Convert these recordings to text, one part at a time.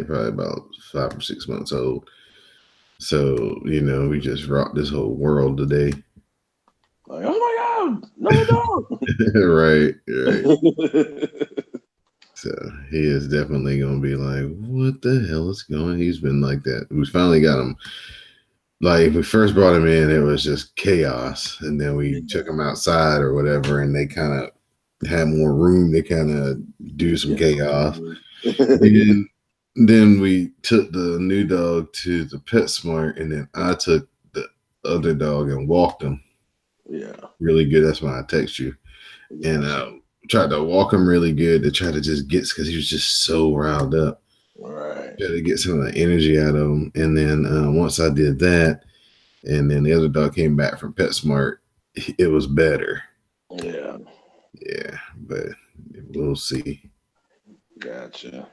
probably about 5 or 6 months old. So, we just rocked this whole world today. Like, oh my God, another dog. Right, right. So he is definitely gonna be like, what the hell is going? He's been like that. We finally got him. Like we first brought him in, it was just chaos, and then we took him outside or whatever, and they kind of had more room to kind of do some Yeah. chaos. Then, then we took the new dog to the PetSmart, and then I took the other dog and walked him Yeah. really good. That's why I text you and Gotcha. tried to walk him really good to try to just get because he was just so riled up. Right. Try to get some of the energy out of him, and then once I did that, and then the other dog came back from PetSmart, it was better. Yeah. Yeah, but we'll see. Gotcha.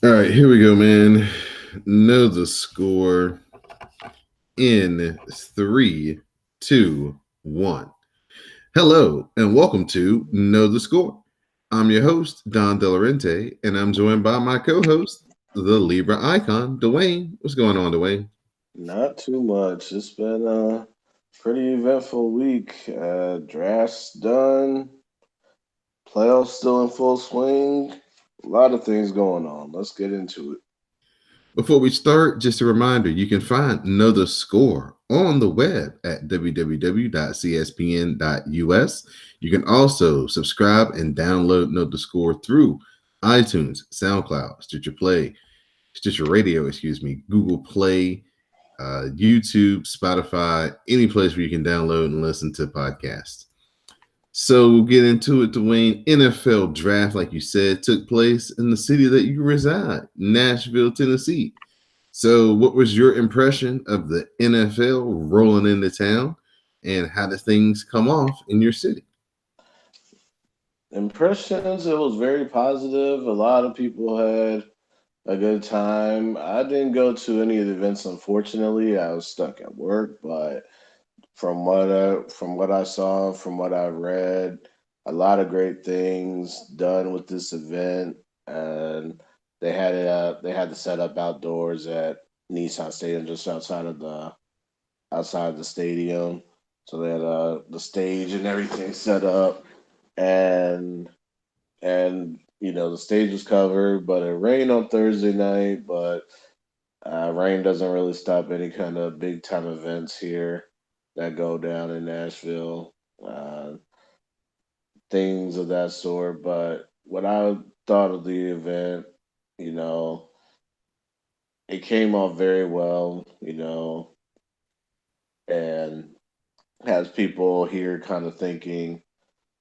All right, here we go, man. Know the score in three, two, one. Hello, and welcome to Know the Score. I'm your host, Don Delarente, and I'm joined by my co host, the Libra icon, Dwayne. What's going on, Dwayne? Not too much. It's been a pretty eventful week. Drafts done. Playoffs still in full swing. A lot of things going on. Let's get into it. Before we start, just a reminder you can find Know the Score on the web at www.cspn.us. You can also subscribe and download Know the Score through iTunes, SoundCloud, Stitcher Radio, Google Play, YouTube, Spotify, any place where you can download and listen to podcasts. So we'll get into it, Dwayne. NFL draft, like you said, took place in the city that you reside, Nashville, Tennessee. So, what was your impression of the NFL rolling into town, and how did things come off in your city? Impressions, it was very positive. A lot of people had a good time. I didn't go to any of the events, unfortunately. I was stuck at work, but from what I saw, from what I read, a lot of great things done with this event, and they had to set up outdoors at Nissan Stadium, just outside of the stadium. So they had the stage and everything set up, and the stage was covered, but it rained on Thursday night. But rain doesn't really stop any kind of big time events here that go down in Nashville, uh, things of that sort. But what I thought of the event, you know, it came off very well, and has people here kind of thinking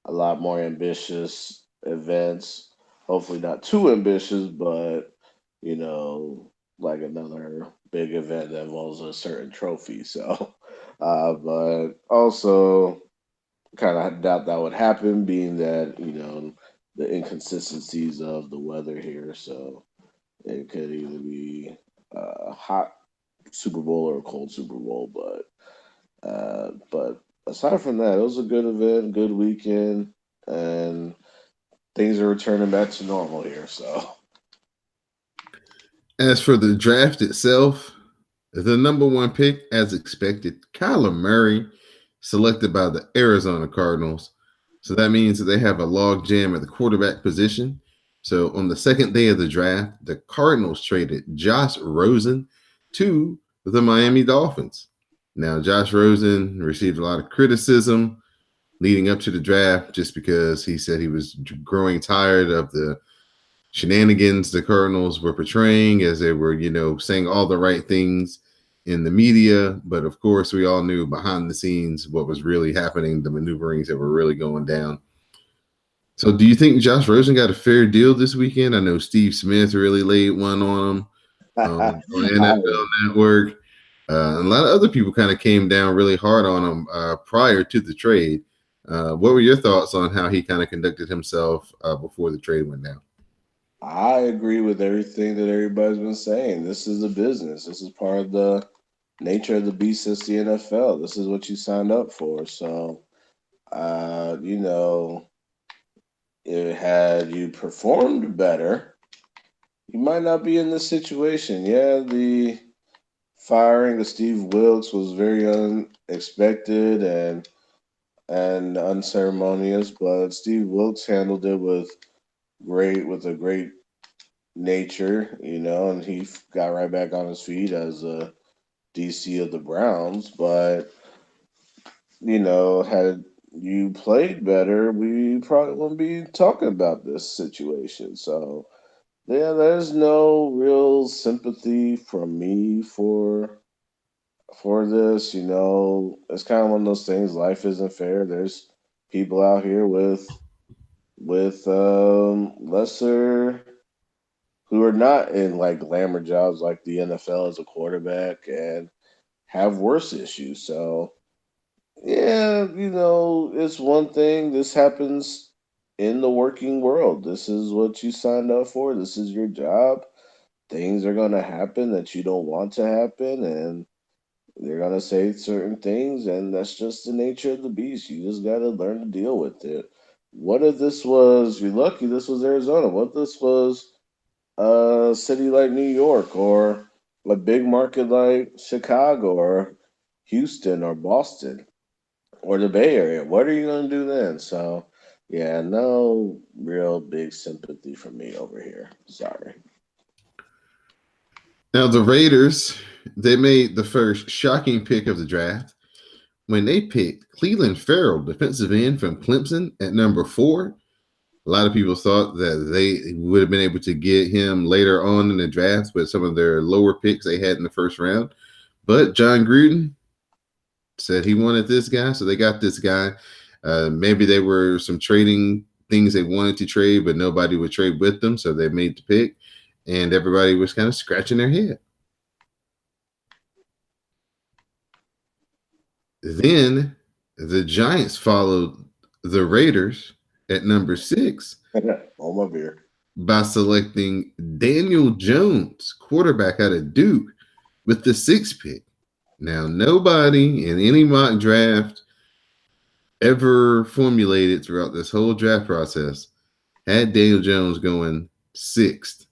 a lot more ambitious events. Hopefully, not too ambitious, but you know, like another big event that involves a certain trophy. So, but also kind of doubt that would happen, being that the inconsistencies of the weather here. So it could either be a hot Super Bowl or a cold Super Bowl. But aside from that, it was a good event, good weekend, and things are returning back to normal here. So As for the draft itself, the number one pick, as expected, Kyler Murray, selected by the Arizona Cardinals. So that means that they have a log jam at the quarterback position. So on the second day of the draft, the Cardinals traded Josh Rosen to the Miami Dolphins. Now, Josh Rosen received a lot of criticism leading up to the draft just because he said he was growing tired of the shenanigans the Cardinals were portraying as they were, saying all the right things in the media. But of course, we all knew behind the scenes what was really happening, the maneuverings that were really going down. So, do you think Josh Rosen got a fair deal this weekend? I know Steve Smith really laid one on him on NFL Network. And a lot of other people kind of came down really hard on him prior to the trade. What were your thoughts on how he kind of conducted himself before the trade went down? I agree with everything that everybody's been saying. This is a business. This is part of the nature of the beast. It's the NFL. This is what you signed up for. So, uh, you know, had you performed better, you might not be in this situation. Yeah, the firing of Steve Wilkes was very unexpected and unceremonious, but Steve Wilkes handled it with a great nature, and he got right back on his feet as a DC of the Browns. But had you played better, we probably wouldn't be talking about this situation. So yeah, there's no real sympathy from me for this. It's kind of one of those things. Life isn't fair. There's people out here with lesser who are not in like glamour jobs like the NFL as a quarterback and have worse issues. So yeah, it's one thing. This happens in the working world. This is what you signed up for. This is your job. Things are going to happen that you don't want to happen, and they're going to say certain things, and that's just the nature of the beast. You just got to learn to deal with it. What if this was, you're lucky this was Arizona? What if this was a city like New York or a big market like Chicago or Houston or Boston or the Bay Area? What are you going to do then? So, yeah, no real big sympathy from me over here. Sorry. Now the Raiders, they made the first shocking pick of the draft when they picked Cleveland Farrell, defensive end from Clemson, at number 4. A lot of people thought that they would have been able to get him later on in the draft with some of their lower picks they had in the first round. But John Gruden said he wanted this guy, so they got this guy. Maybe there were some trading things they wanted to trade, but nobody would trade with them, so they made the pick, and everybody was kind of scratching their head. Then the Giants followed the Raiders at number 6 On my beer. by selecting Daniel Jones, quarterback out of Duke, with the 6th pick. Now, nobody in any mock draft ever formulated throughout this whole draft process had Daniel Jones going 6th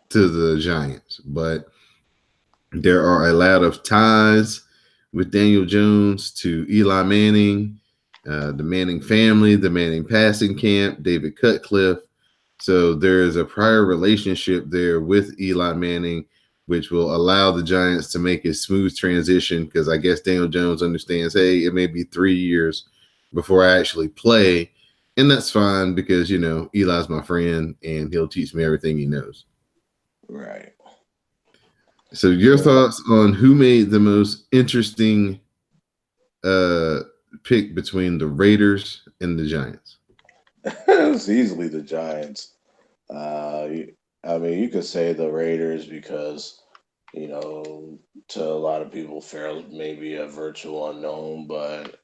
to the Giants. But there are a lot of ties with Daniel Jones to Eli Manning, the Manning family, the Manning passing camp, David Cutcliffe. So there is a prior relationship there with Eli Manning, which will allow the Giants to make a smooth transition because I guess Daniel Jones understands, hey, it may be 3 years before I actually play. And that's fine because, Eli's my friend and he'll teach me everything he knows. Right. So your thoughts on who made the most interesting uh, pick between the Raiders and the Giants? It's easily the Giants. I mean, you could say the Raiders because, to a lot of people, Farrell's maybe a virtual unknown, but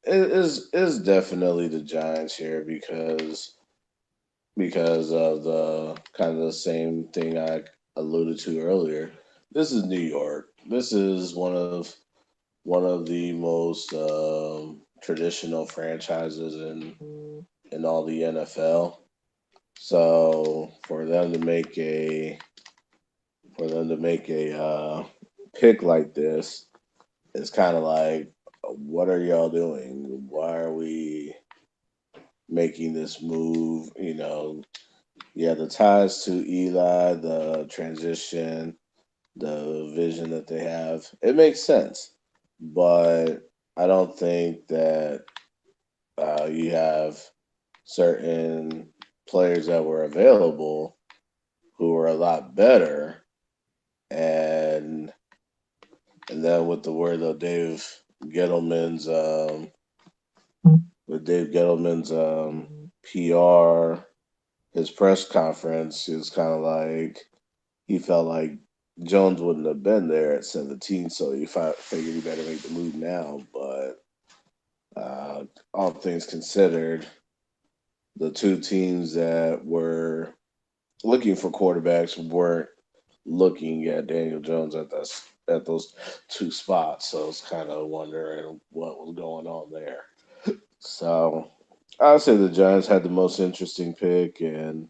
it is definitely the Giants here because of the kind of the same thing I alluded to earlier. This is New York. This is one of the most traditional franchises in all the NFL. So for them to make a pick like this, it's kind of like, what are y'all doing? Why are we making this move? Yeah, the ties to Eli, the transition, the vision that they have, it makes sense. But I don't think that you have certain players that were available who were a lot better, and and then with the word of Gettleman's PR, his press conference is kind of like he felt like Jones wouldn't have been there at 17, so figured he better make the move now. But all things considered, the two teams that were looking for quarterbacks weren't looking at Daniel Jones at those two spots. So it's kind of wondering what was going on there. So I'll say the Giants had the most interesting pick, and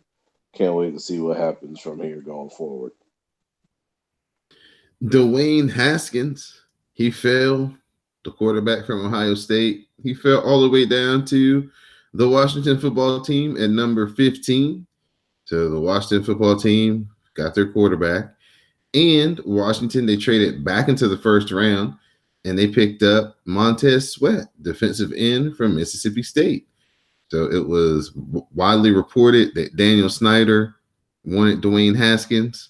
can't wait to see what happens from here going forward. Dwayne Haskins, he fell, the quarterback from Ohio State. He fell all the way down to the Washington football team at number 15. So the Washington football team got their quarterback. And Washington, they traded back into the first round and they picked up Montez Sweat, defensive end from Mississippi State. So it was widely reported that Daniel Snyder wanted Dwayne Haskins,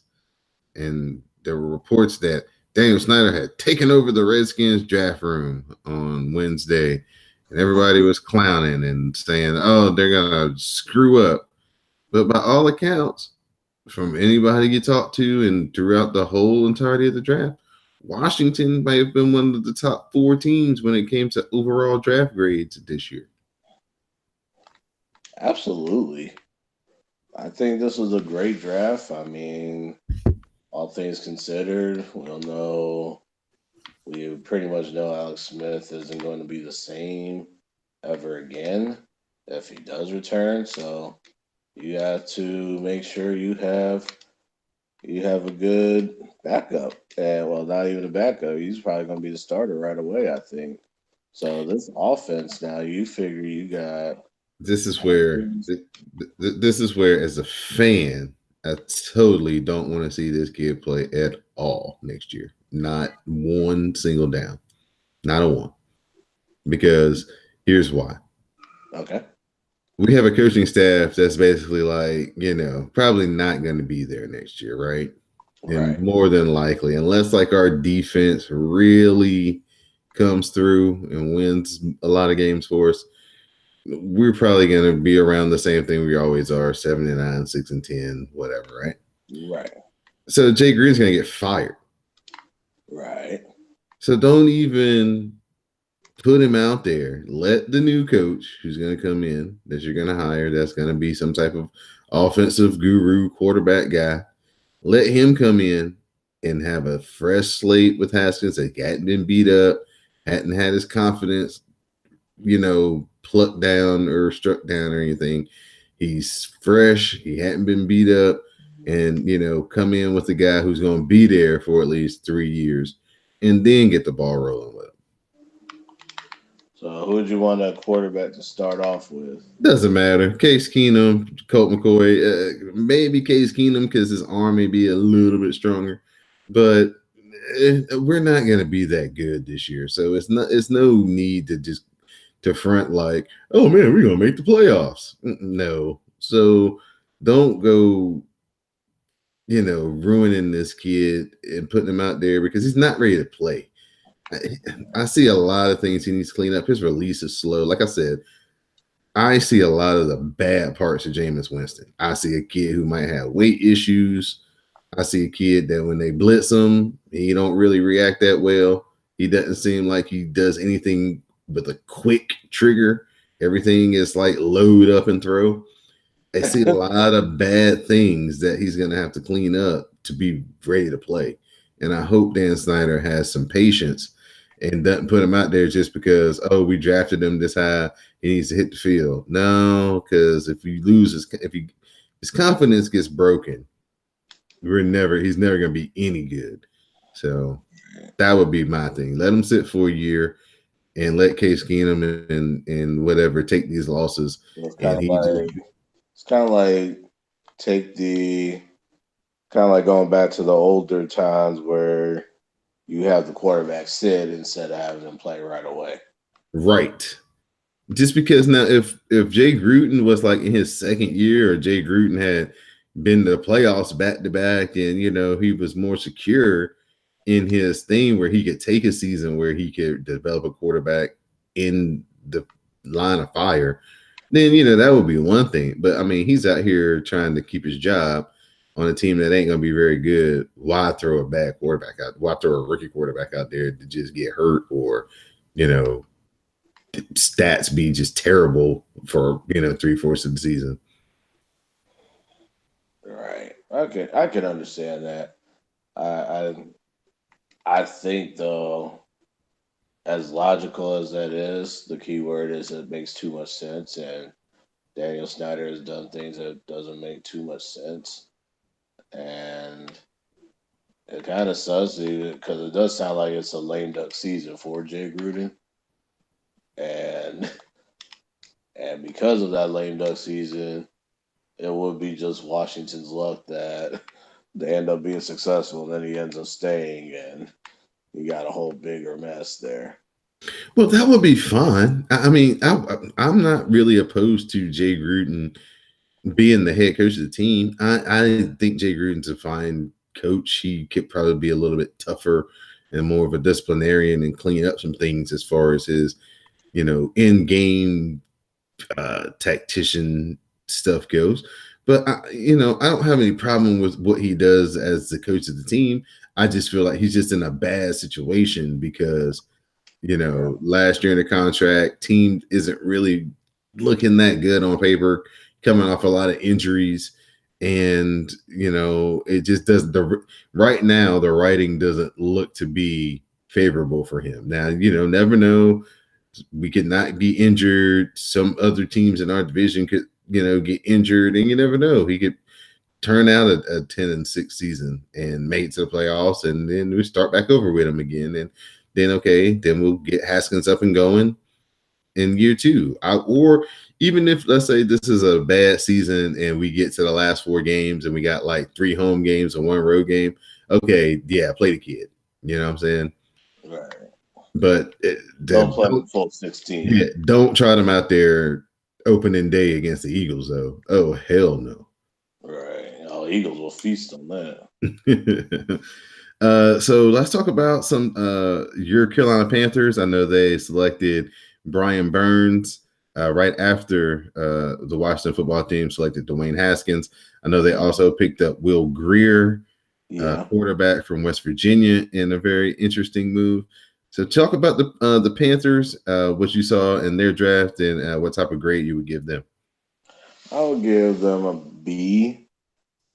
and there were reports that Daniel Snyder had taken over the Redskins draft room on Wednesday, and everybody was clowning and saying, "Oh, they're gonna screw up." But by all accounts, from anybody you talk to and throughout the whole entirety of the draft, Washington might have been one of the top 4 teams when it came to overall draft grades this year. Absolutely. I think this was a great draft. I mean, all things considered, we pretty much know Alex Smith isn't going to be the same ever again if he does return. So you have to make sure you have a good backup. And well, not even a backup. He's probably going to be the starter right away, I think. So this offense now, you figure you got This is where this is where, as a fan, I totally don't want to see this kid play at all next year. Not one single down, not a one. Because here's why: okay, we have a coaching staff that's basically like, probably not going to be there next year, right? And right. more than likely, unless like our defense really comes through and wins a lot of games for us, we're probably going to be around the same thing we always are: 7-9, 6-10, whatever, right? Right. So Jay Green's going to get fired. Right. So don't even put him out there. Let the new coach who's going to come in, that you're going to hire, that's going to be some type of offensive guru, quarterback guy, let him come in and have a fresh slate with Haskins that hadn't been beat up, hadn't had his confidence, plucked down or struck down or anything. He's fresh. He hadn't been beat up, and come in with a guy who's going to be there for at least 3 years, and then get the ball rolling with him. So who would you want a quarterback to start off with? Doesn't matter. Case Keenum, Colt McCoy, maybe Case Keenum because his arm may be a little bit stronger, but we're not going to be that good this year. So it's no need to just to front like, oh man, we're going to make the playoffs. No. So don't go, ruining this kid and putting him out there because he's not ready to play. I see a lot of things he needs to clean up. His release is slow. Like I said, I see a lot of the bad parts of Jameis Winston. I see a kid who might have weight issues. I see a kid that when they blitz him, he don't really react that well. He doesn't seem like he does anything with a quick trigger. Everything is like load up and throw. I see a lot of bad things that he's going to have to clean up to be ready to play. And I hope Dan Snyder has some patience and doesn't put him out there just because, oh, we drafted him this high, he needs to hit the field. No, because if his confidence gets broken, he's never going to be any good. So that would be my thing. Let him sit for a year and let Case Keenum and whatever take these losses. It's And kind of like take the kind of like going back to the older times where you have the quarterback sit instead of having him play right away. Right. Just because now if Jay Gruden was like in his second year, or Jay Gruden had been to the playoffs back to back, and he was more secure in his thing where he could take a season where he could develop a quarterback in the line of fire, then that would be one thing. But I mean, he's out here trying to keep his job on a team that ain't gonna be very good. Why throw a bad quarterback out? Why throw a rookie quarterback out there to just get hurt, or stats be just terrible for 3/4 of the season? Right. Okay, I can understand that. I I think though, as logical as that is, the key word is it makes too much sense, and Daniel Snyder has done things that doesn't make too much sense, and it kind of sucks because it does sound like it's a lame duck season for Jay Gruden, and and because of that lame duck season, it would be just Washington's luck that they end up being successful, and then he ends up staying, and you got a whole bigger mess there. Well, that would be fun. I mean, I'm not really opposed to Jay Gruden being the head coach of the team. I think Jay Gruden's a fine coach. He could probably be a little bit tougher and more of a disciplinarian and clean up some things as far as his, in game tactician stuff goes. But I don't have any problem with what he does as the coach of the team. I just feel like he's just in a bad situation because Yeah. last year in the contract, team isn't really looking that good on paper, coming off a lot of injuries. And, it just does right now, the writing doesn't look to be favorable for him. Now, never know. We could not be injured. Some other teams in our division could, get injured, and you never know. He could turn out a 10-6 season and make it to the playoffs, and then we start back over with him again. And then okay, then we'll get Haskins up and going in year two. Or even if let's say this is a bad season and we get to the last 4 games and we got like 3 home games and 1 road game, okay, yeah, play the kid. You know what I'm saying? Right. But Don't play the don't, full 16. yeah, don't try them out there opening day against the Eagles though. Oh hell no. Right. Oh, Eagles will feast on that. So let's talk about some your Carolina Panthers. I know they selected Brian Burns right after the Washington football team selected Dwayne Haskins. I know they also picked up Will Greer, Yeah. quarterback from West Virginia, in a very interesting move. So talk about the Panthers, what you saw in their draft, and what type of grade you would give them. I would give them a B.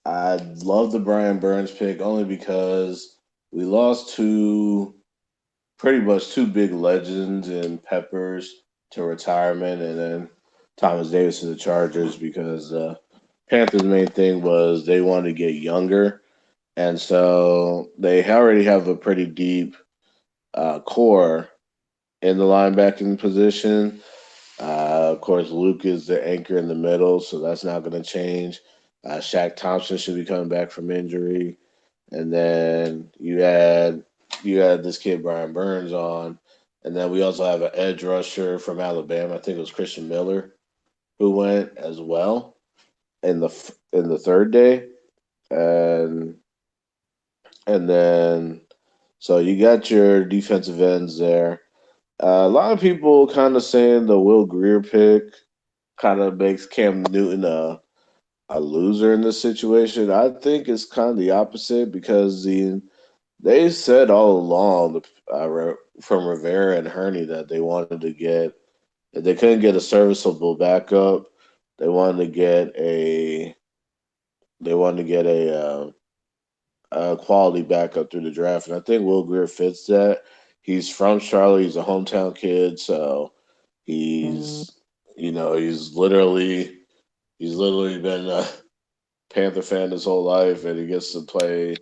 I love the Brian Burns pick only because we lost pretty much two big legends in Peppers to retirement, and then Thomas Davis to the Chargers because Panthers' main thing was they wanted to get younger, and so they already have a pretty deep core in the linebacking position. Of course, Luke is the anchor in the middle, so that's not going to change. Shaq Thompson should be coming back from injury, and then you had this kid Brian Burns on, and then we also have an edge rusher from Alabama. I think it was Christian Miller who went as well in the third day, and and then so you got your defensive ends there. A lot of people kind of saying the Will Greer pick kind of makes Cam Newton a loser in this situation. I think it's kind of the opposite because they said all along from Rivera and Herney that they wanted to get if they couldn't get a serviceable backup, they wanted to get a they wanted to get a quality backup through the draft, and I think Will Greer fits that. He's from Charlotte. He's a hometown kid, so he's he's literally been a Panther fan his whole life, and he gets to play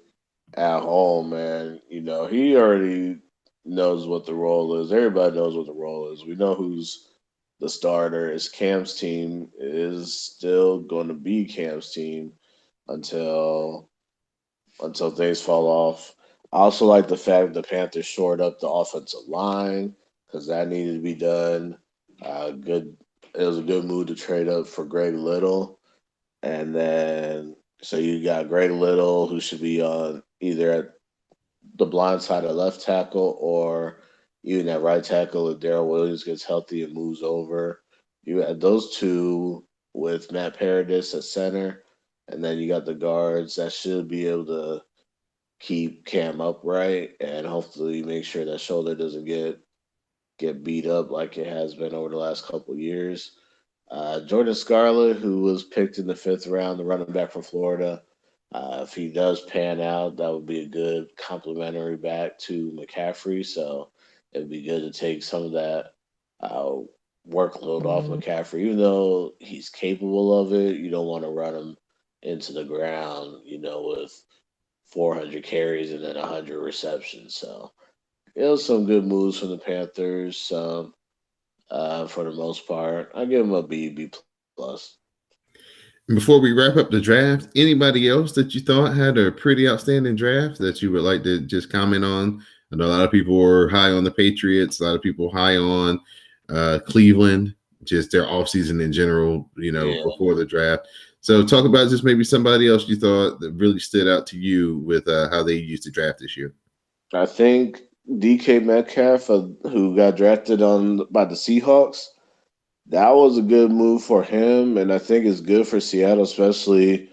at home. And he already knows what the role is. Everybody knows what the role is. We know who's the starter. Is Cam's team is still going to be Cam's team until things fall off. I also like the fact the Panthers shored up the offensive line because that needed to be done. Good. It was a good move to trade up for Greg Little, and then so you got Greg Little who should be on either at the blind side of left tackle or even at right tackle if Daryl Williams gets healthy and moves over. You had those two with Matt Paradis at center, and then you got the guards that should be able to keep Cam upright and hopefully make sure that shoulder doesn't get beat up like it has been over the last couple of years. Jordan Scarlett, who was picked in the fifth round, the running back from Florida, if he does pan out, that would be a good complementary back to McCaffrey. So it'd be good to take some of that uh, workload off McCaffrey. Even though he's capable of it, you don't want to run him into the ground, with 400 carries and then 100 receptions. So it was some good moves from the Panthers. For the most part, I give him a B plus. Before we wrap up the draft, anybody else that you thought had a pretty outstanding draft that you would like to just comment on? I know a lot of people were high on the Patriots, a lot of people high on Cleveland, just their offseason in general, Yeah, before the draft. So talk about just maybe somebody else you thought that really stood out to you with how they used the draft this year. I think DK Metcalf, who got drafted on by the Seahawks, that was a good move for him, and I think it's good for Seattle, especially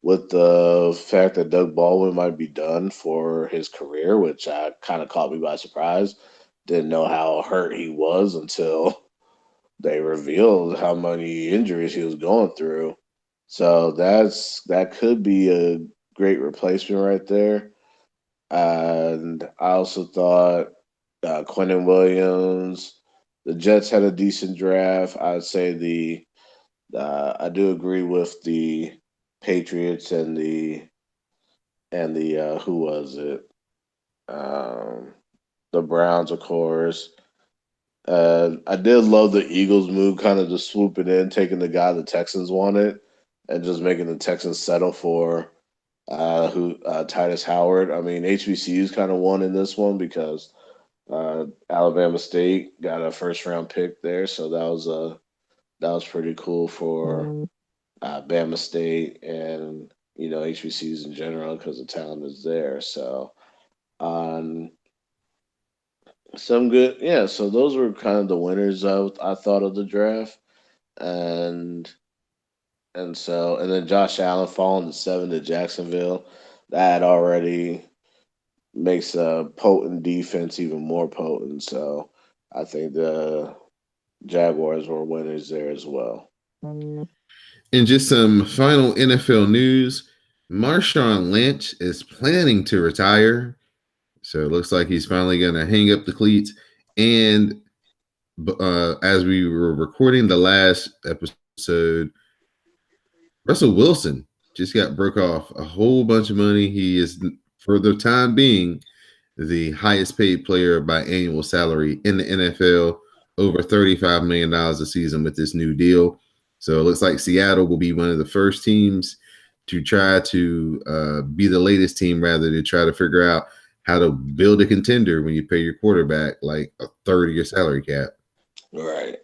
with the fact that Doug Baldwin might be done for his career, which kind of caught me by surprise. Didn't know how hurt he was until they revealed how many injuries he was going through. So that could be a great replacement right there. And I also thought Quentin Williams. The Jets had a decent draft. I'd say I do agree with the Patriots and the who was it? Um, the Browns, of course. I did love the Eagles move, kind of just swooping in, taking the guy the Texans wanted, and just making the Texans settle for who Titus Howard. I mean, HBCU's kind of won in this one because Alabama State got a first round pick there, so that was pretty cool for Bama State and HBCUs in general because the talent is there. So um, some good, yeah. So those were kind of the winners I thought of the draft, and and then Josh Allen falling to 7 to Jacksonville, that already makes a potent defense even more potent. So I think the Jaguars were winners there as well. And just some final NFL news. Marshawn Lynch is planning to retire. So it looks like he's finally going to hang up the cleats. And as we were recording the last episode, Russell Wilson just got broke off a whole bunch of money. He is, for the time being, the highest paid player by annual salary in the NFL, over $35 million a season with this new deal. So it looks like Seattle will be one of the first teams to try to be the latest team, rather to try to figure out how to build a contender when you pay your quarterback like a third of your salary cap. Right.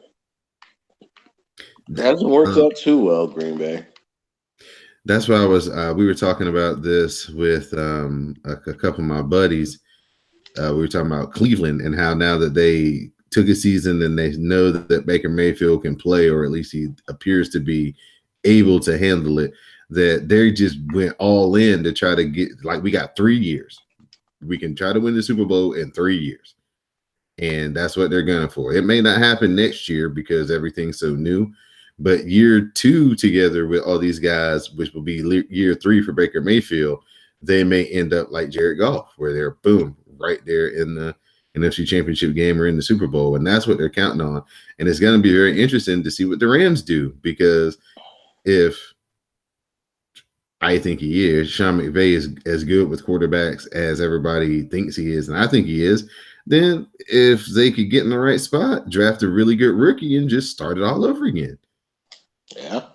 It hasn't worked out too well, Green Bay. That's why we were talking about this with a couple of my buddies. We were talking about Cleveland and how now that they took a season and they know that Baker Mayfield can play, or at least he appears to be able to handle it, that they just went all in to try to get, like, we got 3 years. We can try to win the Super Bowl in 3 years. And that's what they're gunning for. It may not happen next year because everything's so new, but year 2 together with all these guys, which will be year 3 for Baker Mayfield, they may end up like Jared Goff, where they're boom, right there in the NFC Championship game or in the Super Bowl. And that's what they're counting on. And it's going to be very interesting to see what the Rams do, because if I think he is, Sean McVay is as good with quarterbacks as everybody thinks he is, and I think he is, then if they could get in the right spot, draft a really good rookie and just start it all over again. Yeah.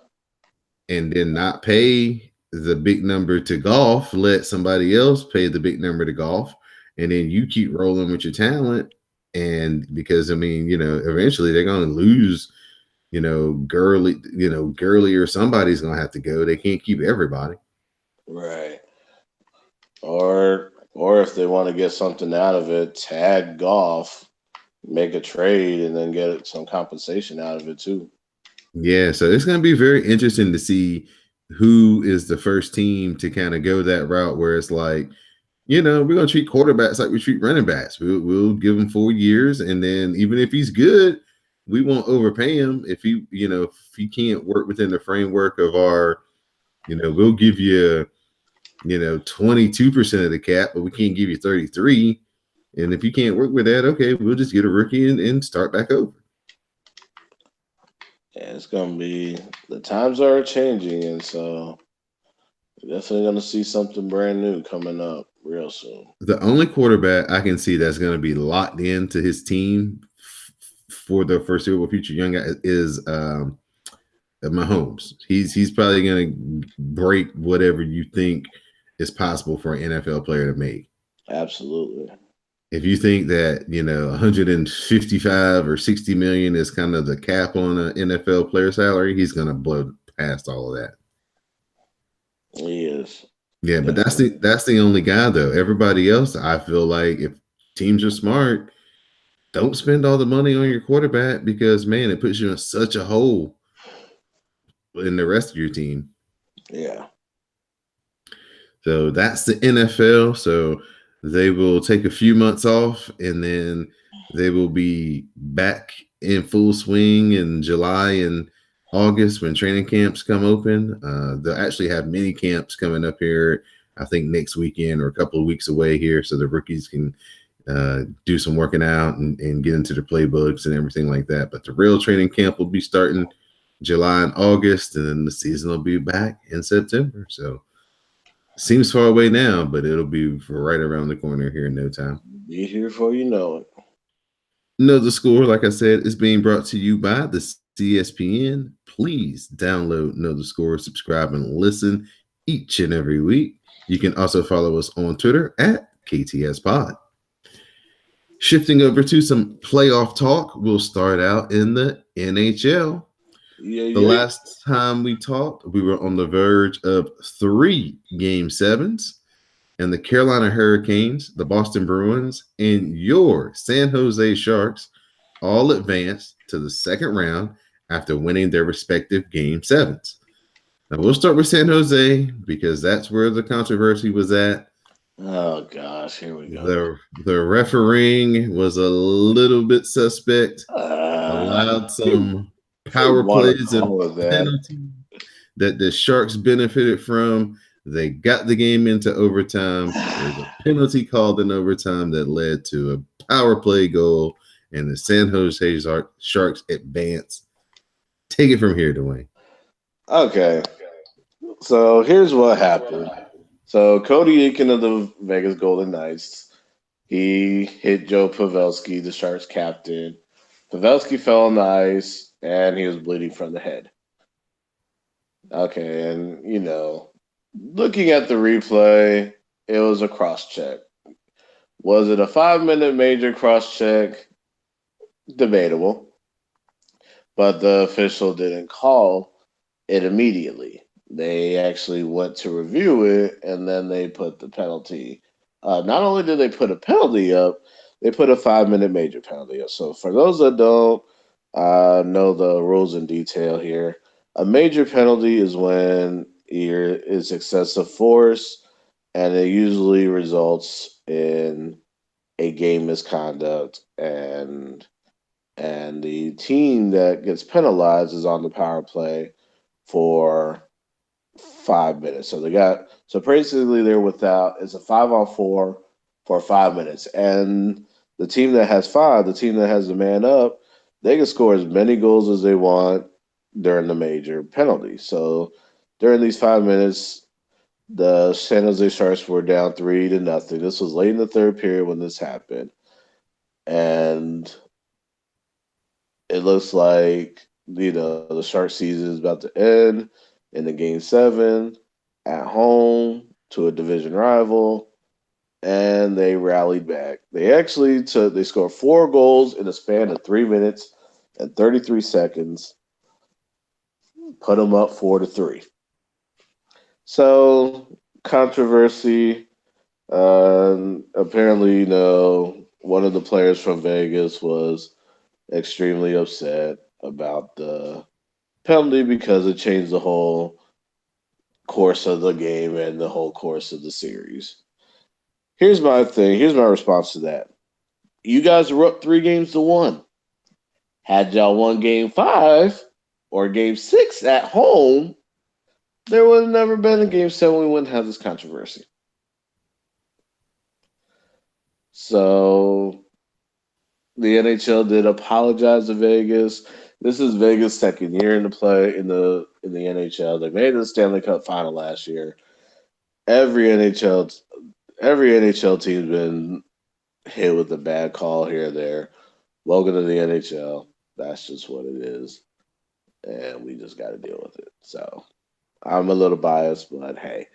And then not pay the big number to Goff, let somebody else pay the big number to Goff, and then you keep rolling with your talent. And because, I mean, eventually they're going to lose, Gurley or somebody's going to have to go. They can't keep everybody. Right. Or if they want to get something out of it, tag Goff, make a trade, and then get some compensation out of it too. Yeah, so it's going to be very interesting to see who is the first team to kind of go that route, where it's like, we're going to treat quarterbacks like we treat running backs. We'll give him 4 years, and then even if he's good, we won't overpay him. If he can't work within the framework of our, we'll give you, 22% of the cap, but we can't give you 33. And if you can't work with that, okay, we'll just get a rookie and start back over. Yeah, it's gonna be the times are changing, and so we're definitely gonna see something brand new coming up real soon. The only quarterback I can see that's going to be locked into his team for the foreseeable future, young guy, is Mahomes. He's probably going to break whatever you think is possible for an NFL player to make. Absolutely. If you think that 155 or 60 million is kind of the cap on an NFL player salary, he's going to blow past all of that. He is. Yeah, but that's the only guy though. Everybody else, I feel like if teams are smart, don't spend all the money on your quarterback because man, it puts you in such a hole in the rest of your team. Yeah. So that's the NFL. So they will take a few months off and then they will be back in full swing in July and August when training camps come open. They'll actually have mini camps coming up here, I think next weekend or a couple of weeks away here. So the rookies can do some working out and get into the playbooks and everything like that. But the real training camp will be starting July and August, and then the season will be back in September. So seems far away now, but it'll be right around the corner here in no time. Be here before you know it. Know the Score, like I said, is being brought to you by the CSPN. Please download Know the Score, subscribe, and listen each and every week. You can also follow us on Twitter at KTS Pod. Shifting over to some playoff talk, we'll start out in the NHL. The last time we talked, we were on the verge of 3 Game 7s, and the Carolina Hurricanes, the Boston Bruins, and your San Jose Sharks all advanced to the second round after winning their respective Game 7s. Now, we'll start with San Jose because that's where the controversy was at. Oh, gosh, here we go. The refereeing was a little bit suspect, allowed some power plays and penalties that the Sharks benefited from. They got the game into overtime. There's a penalty called in overtime that led to a power play goal, and the San Jose Sharks advance. Take it from here, Dwayne. Okay. So here's what happened. So Cody Eakin of the Vegas Golden Knights, he hit Joe Pavelski, the Sharks captain. Pavelski fell on the ice, and he was bleeding from the head. Okay, and, looking at the replay, it was a cross-check. Was it a 5-minute major cross-check? Debatable. But the official didn't call it immediately. They actually went to review it, and then they put the penalty. Not only did they put a penalty up, they put a 5-minute major penalty up. So for those that don't know the rules in detail here, a major penalty is when it's excessive force, and it usually results in a game misconduct, and the team that gets penalized is on the power play for 5 minutes. So basically they're without. It's a 5-on-4 for 5 minutes, and the team that has 5, the team that has the man up, they can score as many goals as they want during the major penalty. So during these 5 minutes, the San Jose Sharks were down 3-0. This was late in the third period when this happened, and it looks like the Shark season is about to end in the Game 7 at home to a division rival, and they rallied back. They scored 4 goals in a span of 3 minutes and 33 seconds, put them up 4-3. So, controversy. Apparently, one of the players from Vegas was extremely upset about the penalty because it changed the whole course of the game and the whole course of the series. Here's my thing. Here's my response to that. You guys were up 3-1. Had y'all won Game 5 or Game 6 at home, there would have never been a Game 7. We wouldn't have this controversy. So the NHL did apologize to Vegas. This is Vegas' second year in the play in the NHL. They made the Stanley Cup final last year. Every NHL every NHL team's been hit with a bad call here or there. Welcome to the NHL. That's just what it is, and we just got to deal with it. So I'm a little biased, but hey,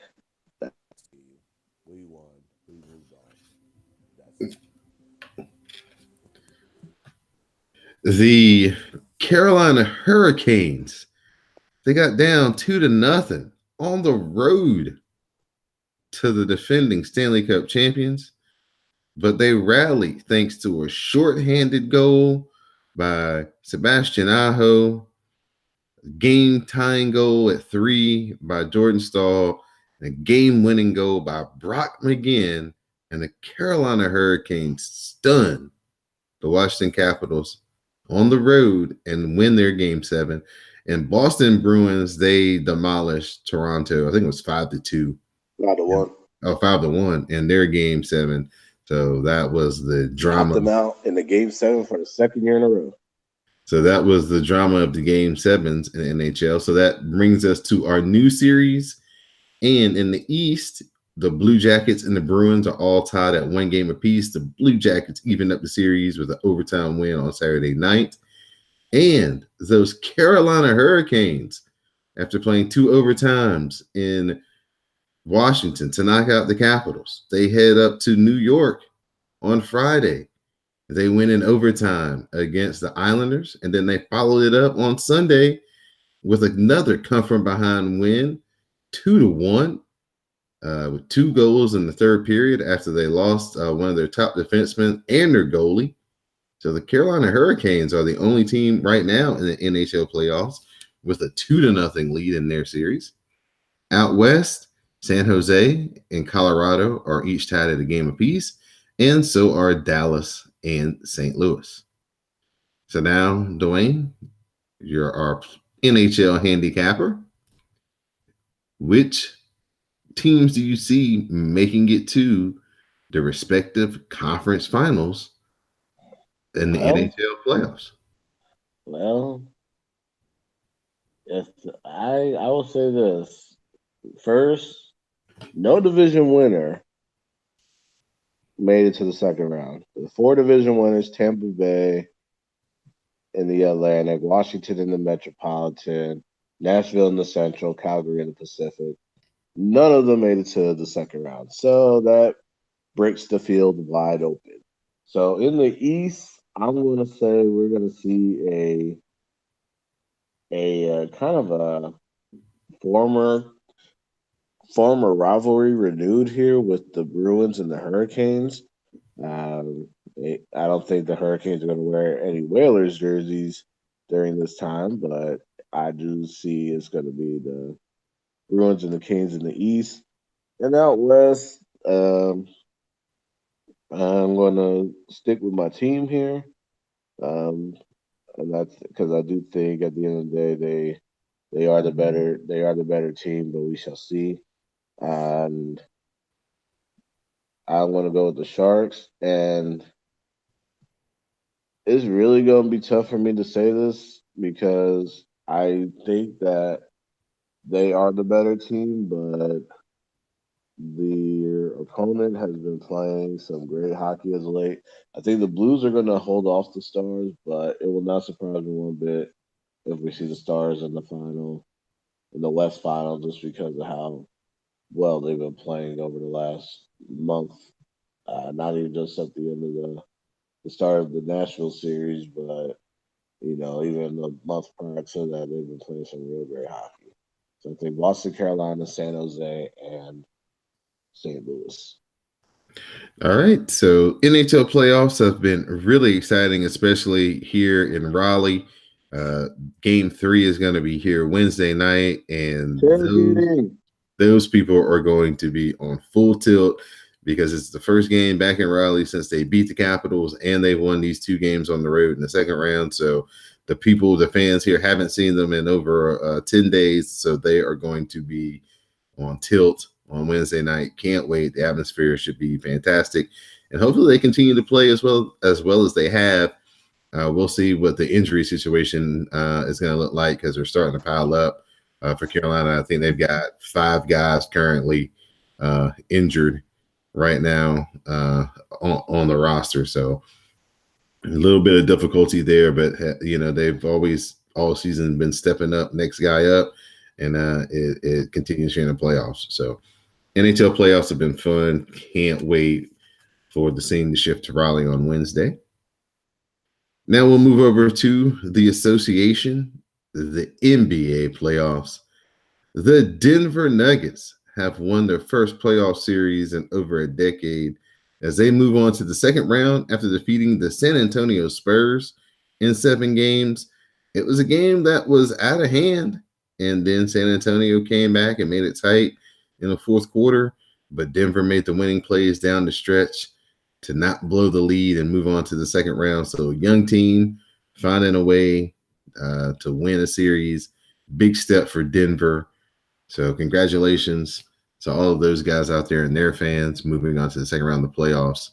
we won. We moved on. That's it. The Carolina Hurricanes, they got down 2-0 on the road to the defending Stanley Cup champions, but they rallied thanks to a shorthanded goal by Sebastian Aho, game tying goal at 3 by Jordan Stahl, and a game winning goal by Brock McGinn, and the Carolina Hurricanes stunned the Washington Capitals on the road and win their game 7. And Boston Bruins, they demolished Toronto. I think it was 5-2. 5-1. Oh, 5-1 in their game 7. So that was the drama. Knocked them out in the game 7 for the second year in a row. So that was the drama of the game 7s in the NHL. So that brings us to our new series. And in the East, the Blue Jackets and the Bruins are all tied at 1 game apiece. The Blue Jackets evened up the series with an overtime win on Saturday night. And those Carolina Hurricanes, after playing 2 overtimes in Washington to knock out the Capitals, they head up to New York on Friday. They win in overtime against the Islanders, and then they followed it up on Sunday with another come from behind win, 2-1, with 2 goals in the third period after they lost one of their top defensemen and their goalie. So the Carolina Hurricanes are the only team right now in the NHL playoffs with a 2-0 lead in their series. Out west, San Jose and Colorado are each tied at a game apiece, and so are Dallas and St. Louis. So now, Dwayne, you're our NHL handicapper. Which teams do you see making it to the respective conference finals in the NHL playoffs? Well, if I will say this first, no division winner made it to the second round. The 4 division winners: Tampa Bay in the Atlantic, Washington in the Metropolitan, Nashville in the Central, Calgary in the Pacific. None of them made it to the second round. So that breaks the field wide open. So in the East, I'm going to say we're going to see a kind of a former rivalry renewed here with the Bruins and the Hurricanes. I don't think the Hurricanes are going to wear any Whalers jerseys during this time, but I do see it's going to be the Bruins and the Canes in the East. And out west, I'm going to stick with my team here. And that's because I do think at the end of the day they are the better team, but we shall see. And I'm going to go with the Sharks, and it's really going to be tough for me to say this because I think that they are the better team, but their opponent has been playing some great hockey as of late. I think the Blues are going to hold off the Stars, but it will not surprise me one bit if we see the Stars in the final, in the West final, just because of how well they've been playing over the last month. Not even just at the end of the start of the Nashville series, but even the month prior to that, they've been playing some real great hockey. So I think Boston, Carolina, San Jose, and St. Louis. All right. So NHL playoffs have been really exciting, especially here in Raleigh. Game 3 is going to be here Wednesday night, and those people are going to be on full tilt because it's the first game back in Raleigh since they beat the Capitals, and they've won these 2 games on the road in the second round. So the fans here haven't seen them in over 10 days, so they are going to be on tilt on Wednesday night. Can't wait. The atmosphere should be fantastic, and hopefully they continue to play as they have. We'll see what the injury situation is going to look like because they're starting to pile up for Carolina. I think they've got 5 guys currently injured right now on the roster. So a little bit of difficulty there, but they've always all season been stepping up, next guy up, and it continues here in the playoffs. So NHL playoffs have been fun. Can't wait for the scene to shift to Raleigh on Wednesday. Now we'll move over to the association, the NBA playoffs. The Denver Nuggets have won their first playoff series in over a decade as they move on to the second round after defeating the San Antonio Spurs in 7 games. It was a game that was out of hand, and then San Antonio came back and made it tight in the fourth quarter, but Denver made the winning plays down the stretch to not blow the lead and move on to the second round. So young team finding a way to win a series. Big step for Denver. So congratulations to all of those guys out there and their fans moving on to the second round of the playoffs.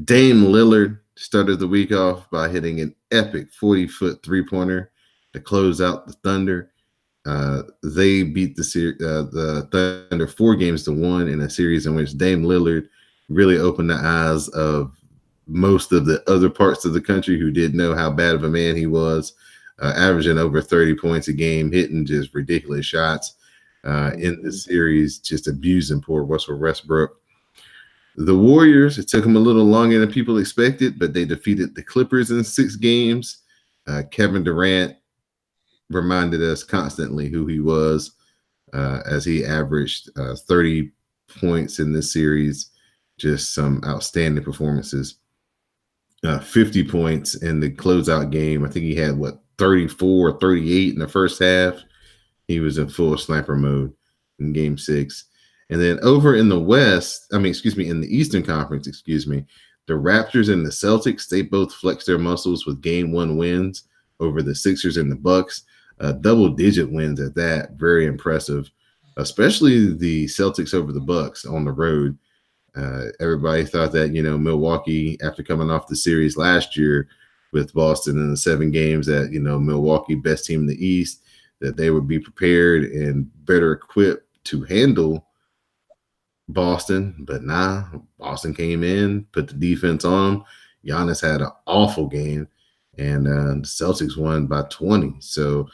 Dame Lillard started the week off by hitting an epic 40-foot three-pointer to close out the Thunder. They beat the Thunder 4-1 in a series in which Dame Lillard really opened the eyes of most of the other parts of the country who didn't know how bad of a man he was, averaging over 30 points a game, hitting just ridiculous shots in the series, just abusing poor Russell Westbrook. The Warriors, it took them a little longer than people expected, but they defeated the Clippers in 6 games. Kevin Durant reminded us constantly who he was as he averaged 30 points in this series. Just some outstanding performances. 50 points in the closeout game. I think he had 34 or 38 in the first half. He was in full sniper mode in game 6. And then over in the in the Eastern Conference, the Raptors and the Celtics, they both flexed their muscles with game 1 wins over the Sixers and the Bucks. Double-digit wins at that. Very impressive, especially the Celtics over the Bucks on the road. Everybody thought that, Milwaukee, after coming off the series last year with Boston in the 7 games, that, Milwaukee, best team in the East, that they would be prepared and better equipped to handle Boston. But nah, Boston came in, put the defense on them. Giannis had an awful game, and the Celtics won by 20. So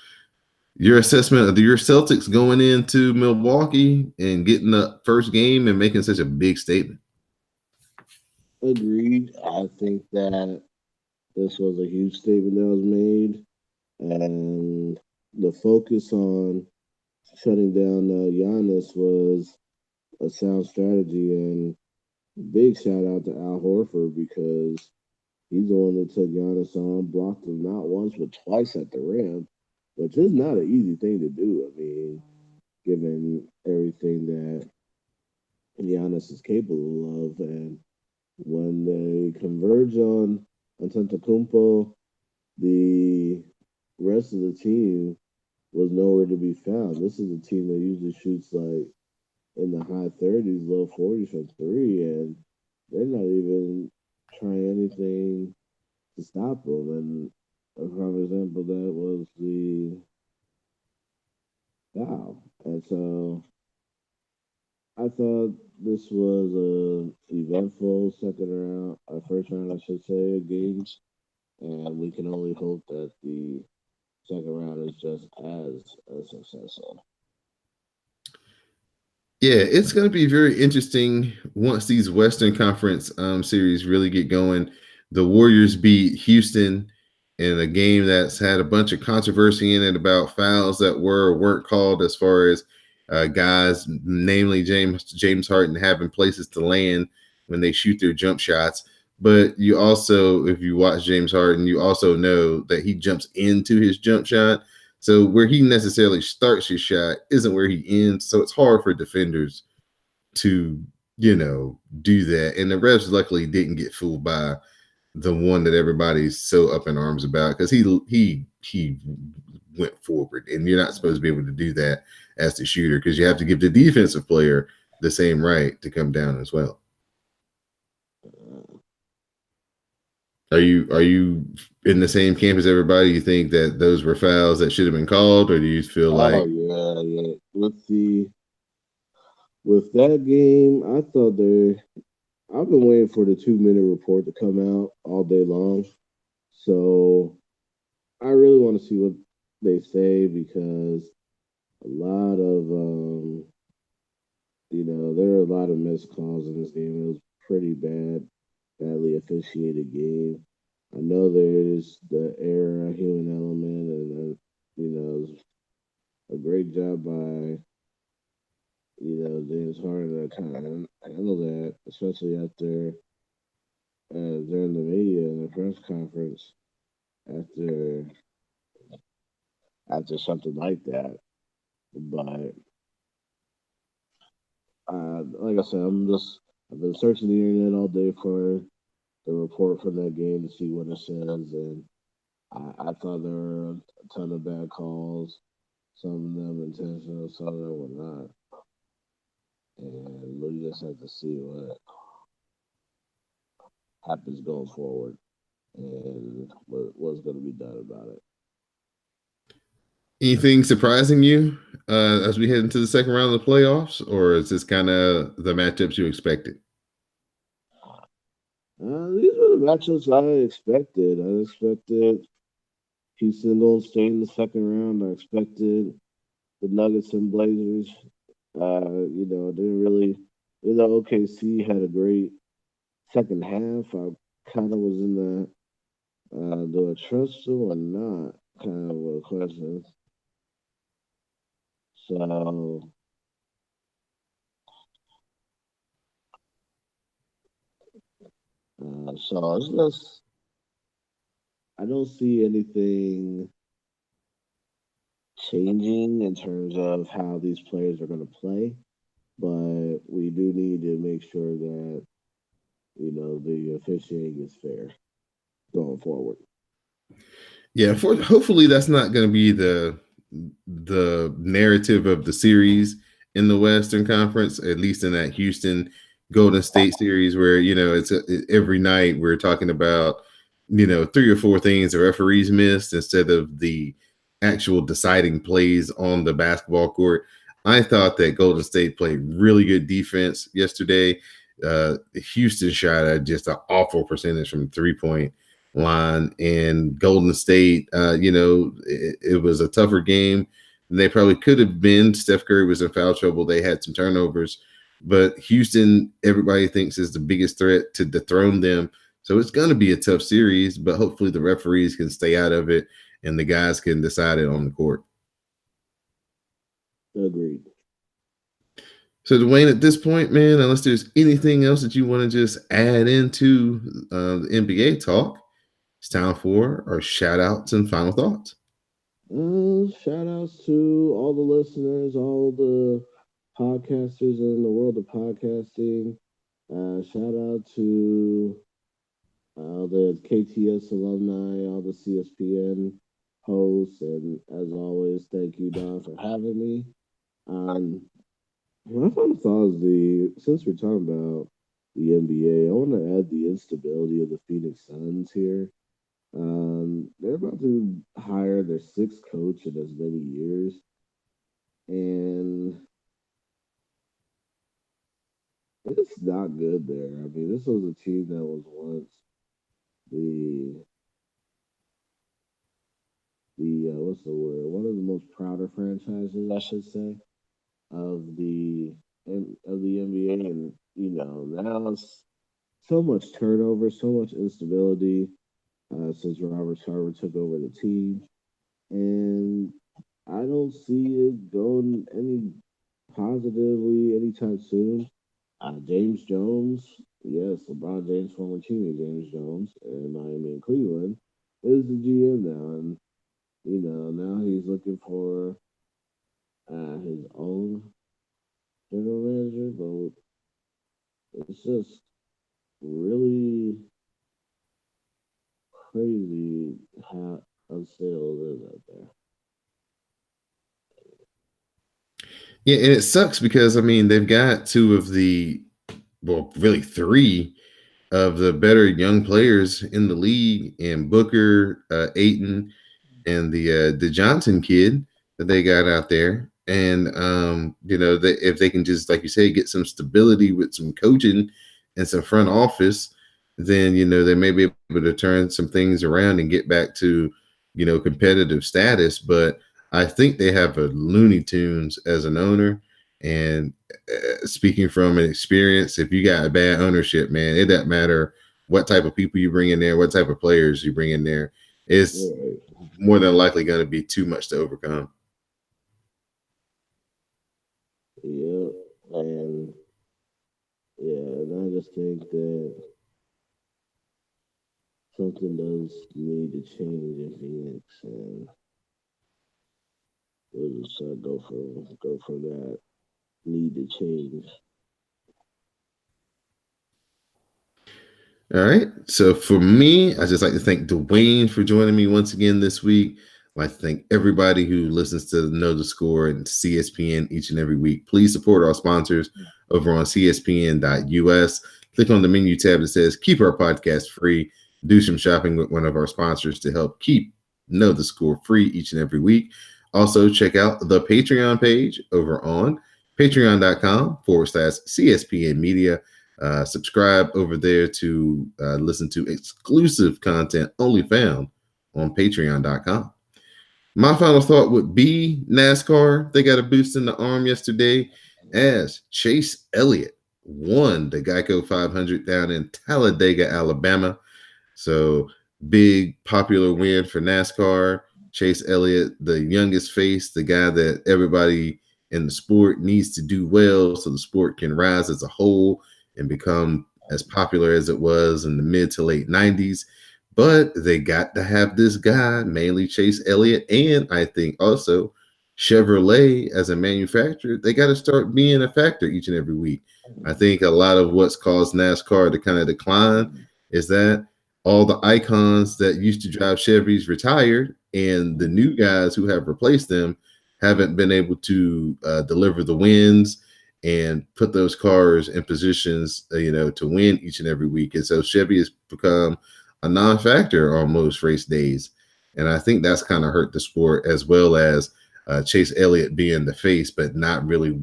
your assessment of your Celtics going into Milwaukee and getting the first game and making such a big statement? Agreed. I think that this was a huge statement that was made, and the focus on shutting down Giannis was a sound strategy. And big shout out to Al Horford, because he's the one that took Giannis on, blocked him not once but twice at the rim, which is not an easy thing to do. I mean, given everything that Giannis is capable of. And when they converge on Antetokounmpo, the rest of the team was nowhere to be found. This is a team that usually shoots like in the high 30s, low 40s from 3, and they're not even trying anything to stop them. And a prime example of that was the foul. And so I thought this was a eventful first round, I should say, of games, and we can only hope that the second round is just as successful. Yeah, it's going to be very interesting once these Western Conference series really get going. The Warriors beat Houston in a game that's had a bunch of controversy in it about fouls that were or weren't called, as far as guys, namely James Harden, having places to land when they shoot their jump shots. But you also, if you watch James Harden, you also know that he jumps into his jump shot. So where he necessarily starts his shot isn't where he ends. So it's hard for defenders to, do that. And the refs luckily didn't get fooled by the one that everybody's so up in arms about, because he went forward. And you're not supposed to be able to do that as the shooter because you have to give the defensive player the same right to come down as well. Are you in the same camp as everybody? You think that those were fouls that should have been called, or do you feel like yeah. With that game, I thought I've been waiting for the 2 minute report to come out all day long. So I really want to see what they say because a lot of there are a lot of missed calls in this game. It was pretty badly officiated game. I know there's the error, human element, and a great job by James Harden to kind of handle that, especially after during the media and the press conference after something like that. But like I said, I've been searching the internet all day for the report from that game to see what it says, and I thought there were a ton of bad calls, some of them intentional, some of them were not, and we just have to see what happens going forward and what's going to be done about it. anything surprising you as we head into the second round of the playoffs, or is this kind of the matchups you expected? These were the matchups I expected. I expected Houston Golden State in the second round. I expected the Nuggets and Blazers. Didn't really. OKC had a great second half. I kind of was in the do I trust them or not kind of a question. So it's just I don't see anything changing in terms of how these players are going to play, but we do need to make sure that the officiating is fair going forward. Yeah, hopefully that's not going to be the narrative of the series in the Western Conference, at least in that Houston Golden State series, where it's every night we're talking about 3 or 4 things the referees missed instead of the actual deciding plays on the basketball court. I thought that Golden State played really good defense yesterday. Houston shot at just an awful percentage from 3-point line, and Golden State, it was a tougher game than they probably could have been. Steph Curry was in foul trouble. They had some turnovers, but Houston, everybody thinks is the biggest threat to dethrone them. So it's going to be a tough series, but hopefully the referees can stay out of it and the guys can decide it on the court. Agreed. So Dwayne, at this point, man, unless there's anything else that you want to just add into the NBA talk, it's time for our shout outs and final thoughts. Shout outs to all the listeners, all the podcasters in the world of podcasting. Shout out to the KTS alumni, all the CSPN hosts, and as always, thank you, Don, for having me. My final thought is since we're talking about the NBA, I want to add the instability of the Phoenix Suns here. They're about to hire their 6th coach in as many years, and it's not good there. I mean, this was a team that was once the what's the word? One of the most prouder franchises, I should say, of the NBA, and now it's so much turnover, so much instability since Robert Sarver took over the team, and I don't see it going any positively anytime soon. James Jones, yes, LeBron James' former teammate James Jones in Miami and Cleveland is the GM now, and now he's looking for his own general manager, but it's just really crazy how unstable it is out there. Yeah, and it sucks because I mean they've got two of the, well, really three of the better young players in the league, and Booker, Aiton, and the Johnson kid that they got out there. And if they can just, like you say, get some stability with some coaching and some front office, then they may be able to turn some things around and get back to competitive status. But I think they have a Looney Tunes as an owner. And speaking from an experience, if you got a bad ownership, man, it doesn't matter what type of people you bring in there, what type of players you bring in there. It's more than likely going to be too much to overcome. Yeah, and I just think that something does need to change in Phoenix, and we'll just go for that need to change. All right. So for me, I just like to thank Dwayne for joining me once again this week. I'd like to thank everybody who listens to Know the Score and CSPN each and every week. Please support our sponsors over on CSPN.us. Click on the menu tab that says keep our podcast free. Do some shopping with one of our sponsors to help keep Know the Score free each and every week. Also, check out the Patreon page over on patreon.com/CSPN Media. Subscribe over there to listen to exclusive content only found on patreon.com. My final thought would be NASCAR. They got a boost in the arm yesterday as Chase Elliott won the Geico 500 down in Talladega, Alabama. So big popular win for NASCAR. Chase Elliott, the youngest face, the guy that everybody in the sport needs to do well so the sport can rise as a whole and become as popular as it was in the mid to late 90s. But they got to have this guy, mainly Chase Elliott, and I think also Chevrolet as a manufacturer. They got to start being a factor each and every week. I think a lot of what's caused NASCAR to kind of decline is that all the icons that used to drive Chevys retired, and the new guys who have replaced them haven't been able to deliver the wins and put those cars in positions, to win each and every week. And so Chevy has become a non-factor on most race days. And I think that's kind of hurt the sport, as well as Chase Elliott being the face, but not really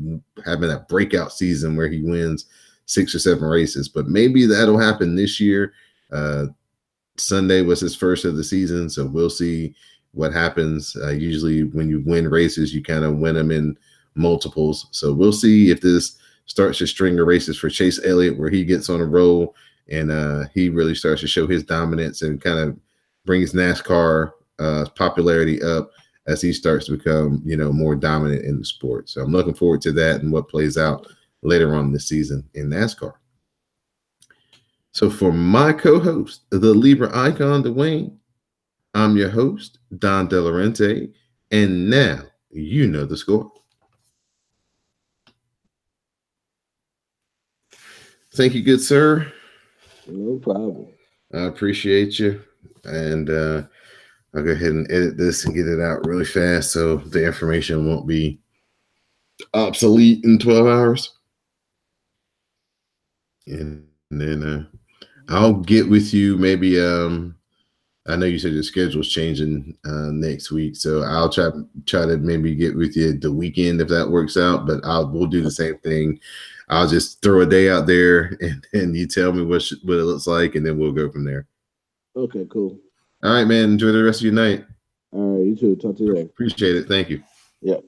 having a breakout season where he wins 6 or 7 races. But maybe that'll happen this year. Sunday was his first of the season, so we'll see what happens. Usually when you win races, you kind of win them in multiples. So we'll see if this starts a string of races for Chase Elliott where he gets on a roll and he really starts to show his dominance and kind of brings NASCAR popularity up as he starts to become, more dominant in the sport. So I'm looking forward to that and what plays out later on this season in NASCAR. So for my co-host, the Libra icon, Dwayne, I'm your host, Don Delarente, and now you know the score. Thank you, good sir. No problem. I appreciate you. And I'll go ahead and edit this and get it out really fast so the information won't be obsolete in 12 hours. And then I'll get with you maybe. I know you said your schedule's changing next week, so I'll try to maybe get with you the weekend if that works out. But we'll do the same thing. I'll just throw a day out there, and you tell me what it looks like, and then we'll go from there. Okay, cool. All right, man. Enjoy the rest of your night. All right, you too. Talk to you later. Appreciate it. Thank you. Yep.